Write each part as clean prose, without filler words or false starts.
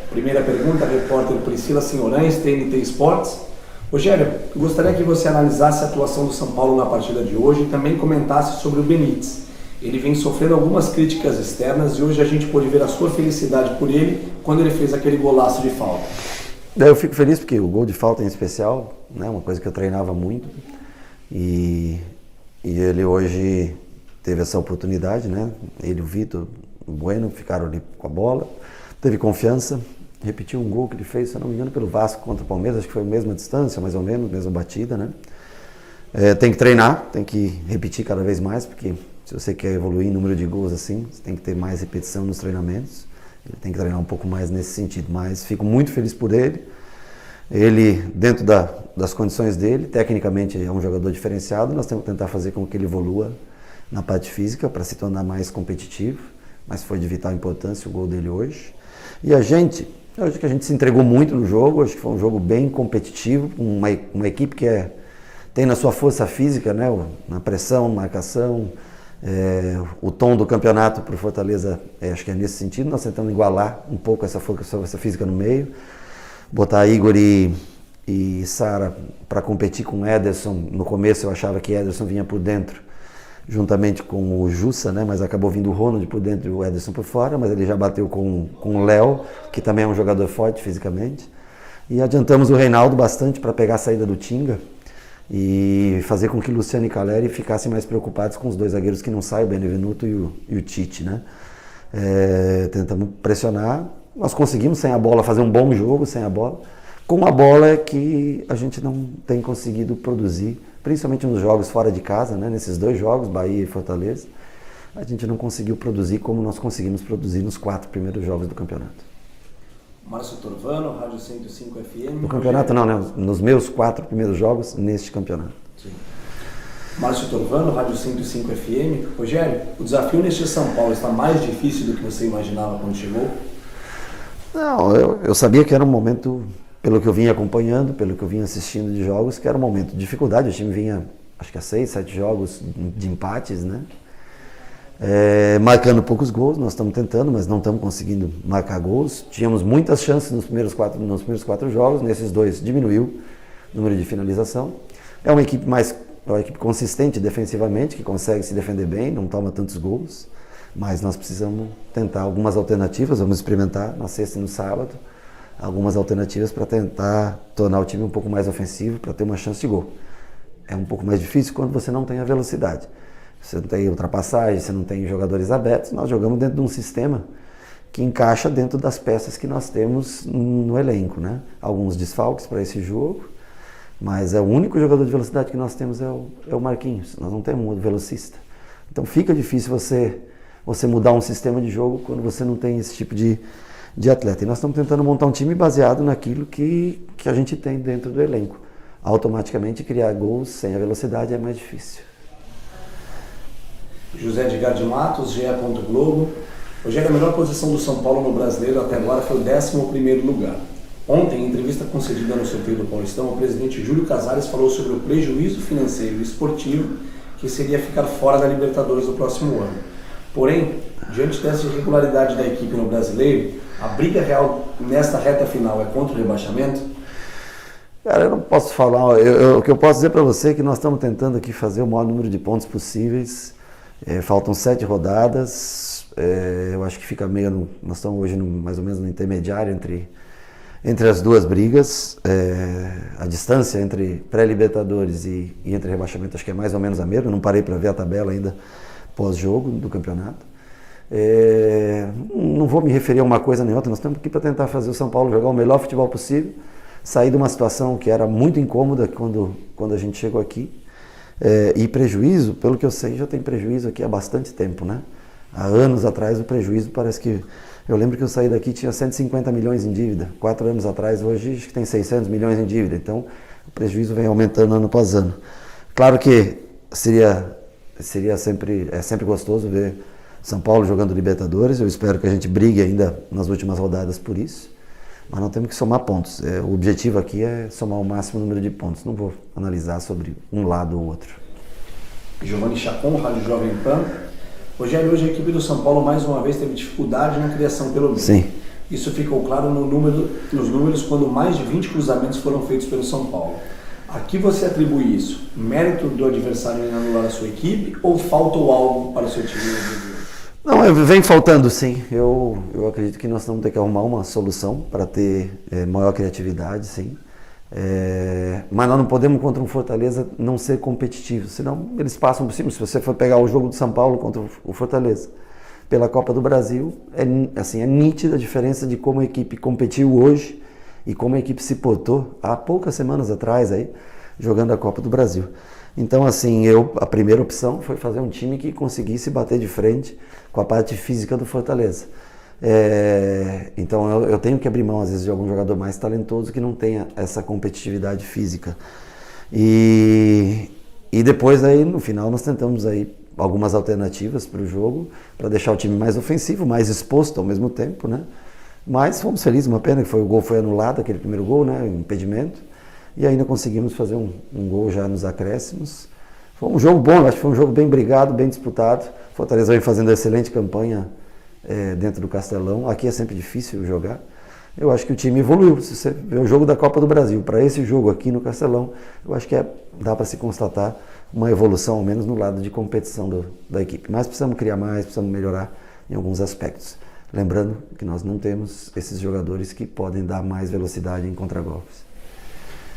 Primeira pergunta, repórter Priscila Senhorães, TNT Esportes. Rogério, gostaria que você analisasse a atuação do São Paulo na partida de hoje e também comentasse sobre o Benítez. Ele vem sofrendo algumas críticas externas e hoje a gente pôde ver a sua felicidade por ele quando ele fez aquele golaço de falta. Eu fico feliz porque o gol de falta em especial, né, uma coisa que eu treinava muito, e ele hoje teve essa oportunidade, né? Ele e o Vitor, o Bueno, ficaram ali com a bola, teve confiança, repetiu um gol que ele fez, se eu não me engano, pelo Vasco contra o Palmeiras, acho que foi a mesma distância, mais ou menos, mesma batida, né? Tem que treinar, tem que repetir cada vez mais, porque se você quer evoluir em número de gols assim, você tem que ter mais repetição nos treinamentos. Ele tem que treinar um pouco mais nesse sentido, mas fico muito feliz por ele. Ele, dentro das condições dele, tecnicamente é um jogador diferenciado, nós temos que tentar fazer com que ele evolua na parte física para se tornar mais competitivo, mas foi de vital importância o gol dele hoje. E eu acho que a gente se entregou muito no jogo, acho que foi um jogo bem competitivo, uma equipe que tem na sua força física, né, na pressão, marcação, o tom do campeonato para o Fortaleza, acho que é nesse sentido, nós tentamos igualar um pouco essa força física no meio, botar Igor e Sara para competir com o Ederson. No começo eu achava que Ederson vinha por dentro, juntamente com o Jussa, né? Mas acabou vindo o Ronald por dentro e o Ederson por fora, mas ele já bateu com o Léo, que também é um jogador forte fisicamente. E adiantamos o Reinaldo bastante para pegar a saída do Tinga e fazer com que Luciano e Caleri ficassem mais preocupados com os dois zagueiros que não saem, o Benevenuto e o Tite, né? Tentamos pressionar, nós conseguimos sem a bola fazer um bom jogo sem a bola. Com a bola é que a gente não tem conseguido produzir, principalmente nos jogos fora de casa, né? Nesses dois jogos, Bahia e Fortaleza, a gente não conseguiu produzir como nós conseguimos produzir nos 4 primeiros jogos do campeonato. Márcio Torvano, Rádio 105 FM. No campeonato não, né? Nos meus 4 primeiros jogos neste campeonato. Sim. Márcio Torvano, Rádio 105 FM. Rogério, o desafio neste São Paulo está mais difícil do que você imaginava quando chegou? Não, eu sabia que era um momento, pelo que eu vinha acompanhando, pelo que eu vinha assistindo de jogos, que era um momento de dificuldade. O time vinha, acho que há 6, 7 jogos de empates, né? Marcando poucos gols, nós estamos tentando, mas não estamos conseguindo marcar gols. Tínhamos muitas chances nos primeiros 4 jogos, nesses 2 diminuiu o número de finalização. É uma equipe consistente defensivamente, que consegue se defender bem, não toma tantos gols, mas nós precisamos tentar algumas alternativas, vamos experimentar na sexta e no sábado, algumas alternativas para tentar tornar o time um pouco mais ofensivo, para ter uma chance de gol. É um pouco mais difícil quando você não tem a velocidade. Você não tem ultrapassagem, você não tem jogadores abertos. Nós jogamos dentro de um sistema que encaixa dentro das peças que nós temos no elenco, né? Alguns desfalques para esse jogo, mas o único jogador de velocidade que nós temos é o Marquinhos. Nós não temos um velocista. Então fica difícil você mudar um sistema de jogo quando você não tem esse tipo de atleta. E nós estamos tentando montar um time baseado naquilo que a gente tem dentro do elenco. Automaticamente criar gols sem a velocidade é mais difícil. José Edgar de Matos, GE. Globo. Rogério, a melhor posição do São Paulo no Brasileiro até agora foi o 11º lugar. Ontem, em entrevista concedida no sorteio do Paulistão, o presidente Júlio Casares falou sobre o prejuízo financeiro e esportivo que seria ficar fora da Libertadores no próximo ano. Porém, diante dessa irregularidade da equipe no Brasileiro, a briga real nesta reta final é contra o rebaixamento? Cara, eu não posso falar. O que eu posso dizer para você é que nós estamos tentando aqui fazer o maior número de pontos possíveis. Faltam 7 rodadas. Eu acho que fica meio. Nós estamos hoje mais ou menos no intermediário entre as duas brigas. A distância entre pré-Libertadores e entre rebaixamento acho que é mais ou menos a mesma. Eu não parei para ver a tabela ainda pós-jogo do campeonato. Não vou me referir a uma coisa nem outra. Nós estamos aqui para tentar fazer o São Paulo jogar o melhor futebol possível, sair de uma situação que era muito incômoda quando a gente chegou aqui. E prejuízo, pelo que eu sei, já tem prejuízo aqui há bastante tempo, né? Há anos atrás o prejuízo parece que... Eu lembro que eu saí daqui tinha 150 milhões em dívida. 4 anos atrás, hoje acho que tem 600 milhões em dívida. Então o prejuízo vem aumentando ano após ano. Claro que seria sempre gostoso ver São Paulo jogando Libertadores. Eu espero que a gente brigue ainda nas últimas rodadas por isso. Mas não temos que somar pontos. O objetivo aqui é somar o máximo número de pontos. Não vou analisar sobre um lado ou outro. Giovanni Chacon, Rádio Jovem Pan. Rogério, hoje a equipe do São Paulo mais uma vez teve dificuldade na criação pelo meio. Sim. Isso ficou claro nos números quando mais de 20 cruzamentos foram feitos pelo São Paulo. A que você atribui isso? Mérito do adversário em anular a sua equipe ou faltou algo para o seu time? Não, vem faltando sim. Eu acredito que nós vamos ter que arrumar uma solução para ter maior criatividade, sim. Mas nós não podemos contra um Fortaleza não ser competitivo, senão eles passam por cima. Se você for pegar o jogo do São Paulo contra o Fortaleza pela Copa do Brasil, é nítida a diferença de como a equipe competiu hoje e como a equipe se portou há poucas semanas atrás aí, jogando a Copa do Brasil. Então, assim, a primeira opção foi fazer um time que conseguisse bater de frente com a parte física do Fortaleza. Então, eu tenho que abrir mão, às vezes, de algum jogador mais talentoso que não tenha essa competitividade física. E depois, aí, no final, nós tentamos aí algumas alternativas para o jogo, para deixar o time mais ofensivo, mais exposto ao mesmo tempo, né? Mas fomos felizes, uma pena que o gol foi anulado, aquele primeiro gol, né? Impedimento. E ainda conseguimos fazer um gol já nos acréscimos. Foi um jogo bom, acho que foi um jogo bem brigado, bem disputado. Fortaleza vem fazendo excelente campanha dentro do Castelão. Aqui é sempre difícil jogar. Eu acho que o time evoluiu. Se você vê o jogo da Copa do Brasil para esse jogo aqui no Castelão, eu acho que dá para se constatar uma evolução, ao menos no lado de competição da equipe. Mas precisamos criar mais, precisamos melhorar em alguns aspectos. Lembrando que nós não temos esses jogadores que podem dar mais velocidade em contragolpes.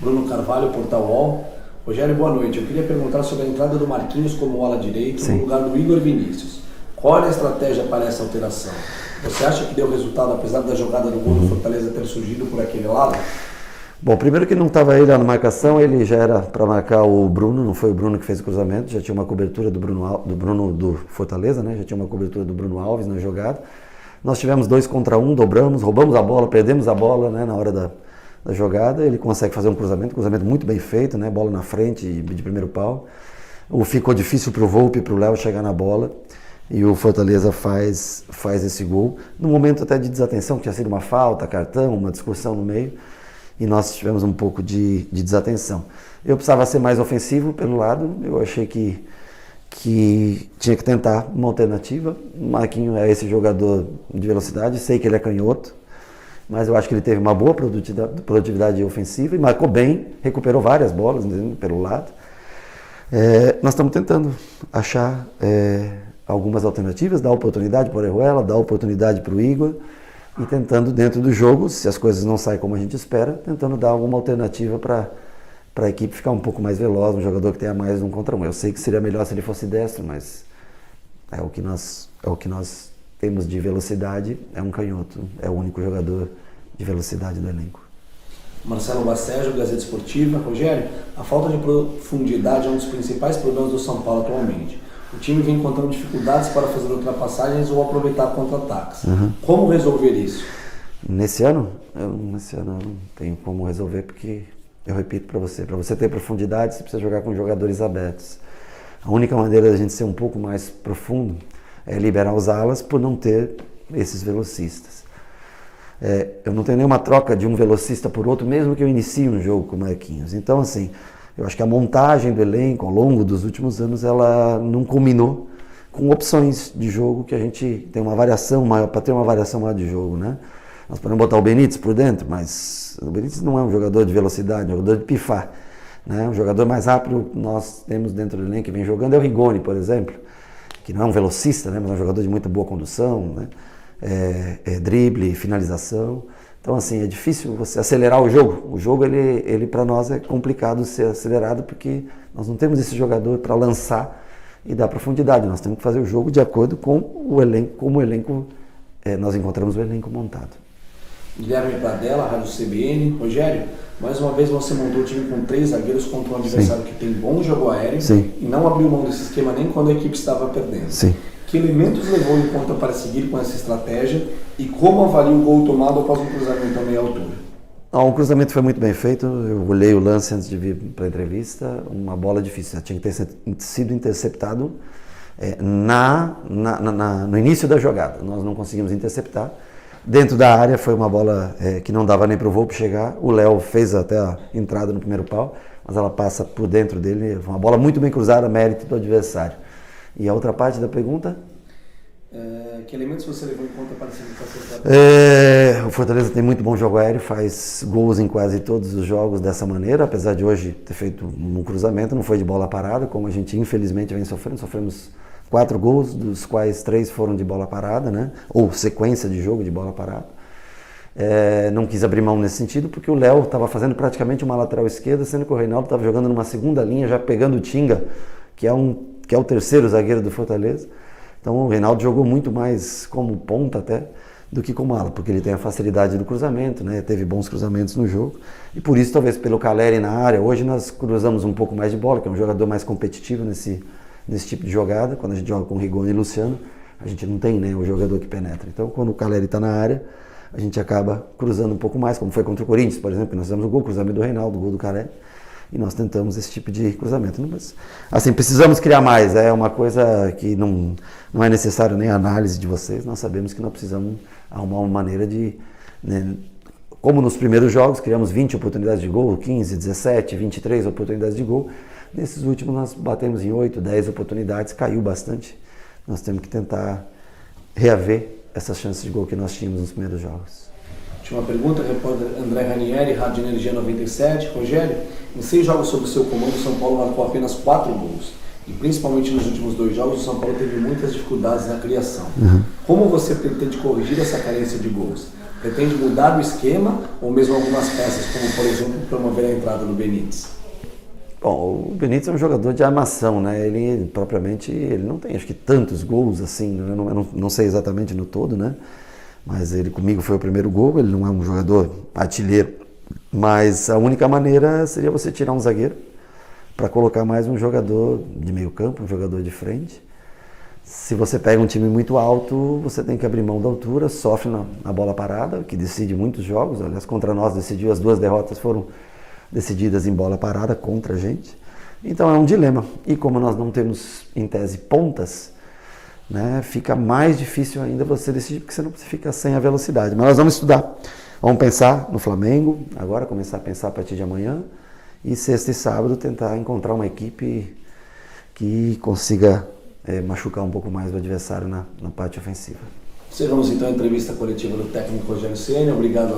Bruno Carvalho, Portal UOL. Rogério, boa noite. Eu queria perguntar sobre a entrada do Marquinhos como ala direito no lugar do Igor Vinícius. Qual era a estratégia para essa alteração? Você acha que deu resultado, apesar da jogada do gol do Fortaleza ter surgido por aquele lado? Bom, primeiro que não estava ele na marcação, ele já era para marcar o Bruno, não foi o Bruno que fez o cruzamento, já tinha uma cobertura do Bruno do Fortaleza, né? Já tinha uma cobertura do Bruno Alves na jogada. Nós tivemos 2 contra 1, dobramos, roubamos a bola, perdemos a bola, né, na hora da jogada. Ele consegue fazer um cruzamento muito bem feito, né, bola na frente de primeiro pau. Ficou difícil para o Volpi e para o Léo chegar na bola e o Fortaleza faz esse gol. No momento até de desatenção, que tinha sido uma falta, cartão, uma discussão no meio, e nós tivemos um pouco de desatenção. Eu precisava ser mais ofensivo pelo lado, eu achei que tinha que tentar uma alternativa. O Marquinhos é esse jogador de velocidade, sei que ele é canhoto, mas eu acho que ele teve uma boa produtividade ofensiva e marcou bem, recuperou várias bolas pelo lado. Nós estamos tentando achar algumas alternativas, dar oportunidade para o Orejuela, dar oportunidade para o Igor e tentando dentro do jogo, se as coisas não saem como a gente espera, tentando dar alguma alternativa para a equipe ficar um pouco mais veloz, um jogador que tenha mais 1 contra 1. Eu sei que seria melhor se ele fosse destro, mas é o que nós temos de velocidade, é um canhoto, é o único jogador de velocidade do elenco. Marcelo Bacejo, Gazeta Esportiva. Rogério, a falta de profundidade é um dos principais problemas do São Paulo atualmente. O time vem encontrando dificuldades para fazer ultrapassagens ou aproveitar contra-ataques. Como resolver isso? Nesse ano eu não tenho como resolver, porque eu repito para você ter profundidade, você precisa jogar com jogadores abertos. A única maneira da gente ser um pouco mais profundo é liberar os alas por não ter esses velocistas. Eu não tenho nenhuma troca de um velocista por outro, mesmo que eu inicie um jogo com o Marquinhos. Então, assim, eu acho que a montagem do elenco ao longo dos últimos anos, ela não combinou com opções de jogo que a gente tem uma variação maior, para ter uma variação maior de jogo, né? Nós podemos botar o Benítez por dentro, mas o Benítez não é um jogador de velocidade, é um jogador de pifar, né? Um jogador mais rápido nós temos dentro do elenco que vem jogando é o Rigoni, por exemplo, que não é um velocista, né? Mas é um jogador de muita boa condução, né? Drible, finalização. Então, assim, é difícil você acelerar o jogo. O jogo, ele para nós é complicado ser acelerado porque nós não temos esse jogador para lançar e dar profundidade. Nós temos que fazer o jogo de acordo com o elenco, como o elenco, nós encontramos o elenco montado. Guilherme Pradella, Rádio CBN. Rogério, mais uma vez você montou o time com 3 zagueiros contra um adversário que tem bom jogo aéreo e não abriu mão desse esquema nem quando a equipe estava perdendo. Sim. Que elementos levou em conta para seguir com essa estratégia e como avalia o gol tomado após um cruzamento a meia altura? O cruzamento foi muito bem feito, eu olhei o lance antes de vir para a entrevista, uma bola difícil, tinha que ter sido interceptado no início da jogada, nós não conseguimos interceptar. Dentro da área foi uma bola que não dava nem para o Volpi chegar, o Léo fez até a entrada no primeiro pau, mas ela passa por dentro dele, foi uma bola muito bem cruzada, mérito do adversário. E a outra parte da pergunta? Que elementos você levou em conta para decidir essa O Fortaleza tem muito bom jogo aéreo, faz gols em quase todos os jogos dessa maneira, apesar de hoje ter feito um cruzamento, não foi de bola parada, como a gente infelizmente vem sofrendo. Sofremos 4 gols, dos quais 3 foram de bola parada, né? Ou sequência de jogo de bola parada. Não quis abrir mão nesse sentido, porque o Léo estava fazendo praticamente uma lateral esquerda, sendo que o Reinaldo estava jogando numa segunda linha, já pegando o Tinga, que é o terceiro zagueiro do Fortaleza. Então o Reinaldo jogou muito mais como ponta até do que como ala, porque ele tem a facilidade do cruzamento, né? Teve bons cruzamentos no jogo. E por isso, talvez pelo Caleri na área, hoje nós cruzamos um pouco mais de bola, que é um jogador mais competitivo nesse tipo de jogada. Quando a gente joga com Rigoni e Luciano, a gente não tem, né, o jogador que penetra. Então quando o Caleri está na área, a gente acaba cruzando um pouco mais, como foi contra o Corinthians, por exemplo, nós fizemos o gol, cruzamento do Reinaldo, o gol do Caleri. E nós tentamos esse tipo de cruzamento. Mas, assim, precisamos criar mais. É uma coisa que não é necessário nem a análise de vocês. Nós sabemos que nós precisamos arrumar uma maneira de... Né, como nos primeiros jogos, criamos 20 oportunidades de gol, 15, 17, 23 oportunidades de gol. Nesses últimos nós batemos em 8, 10 oportunidades, caiu bastante. Nós temos que tentar reaver essas chances de gol que nós tínhamos nos primeiros jogos. Última pergunta, repórter André Ranieri, Rádio Energia 97. Rogério, em 6 jogos sob o seu comando, o São Paulo marcou apenas 4 gols. E principalmente nos últimos 2 jogos, o São Paulo teve muitas dificuldades na criação. Como você pretende corrigir essa carência de gols? Pretende mudar o esquema ou mesmo algumas peças, como por exemplo promover a entrada do Benítez? Bom, o Benítez é um jogador de armação, né? Ele propriamente ele não tem, acho que tantos gols assim, eu não sei exatamente no todo, né? Mas ele comigo foi o primeiro gol, ele não é um jogador artilheiro, mas a única maneira seria você tirar um zagueiro para colocar mais um jogador de meio campo, um jogador de frente. Se você pega um time muito alto, você tem que abrir mão da altura, sofre na bola parada, que decide muitos jogos. Aliás, contra nós decidiu, as 2 derrotas foram decididas em bola parada contra a gente. Então é um dilema. E como nós não temos, em tese, pontas, né, fica mais difícil ainda você decidir, porque você não fica sem a velocidade. Mas nós vamos estudar. Vamos pensar no Flamengo, agora começar a pensar a partir de amanhã, e sexta e sábado tentar encontrar uma equipe que consiga machucar um pouco mais o adversário na parte ofensiva. Encerramos então a entrevista coletiva do técnico Rogério Ceni. Obrigado.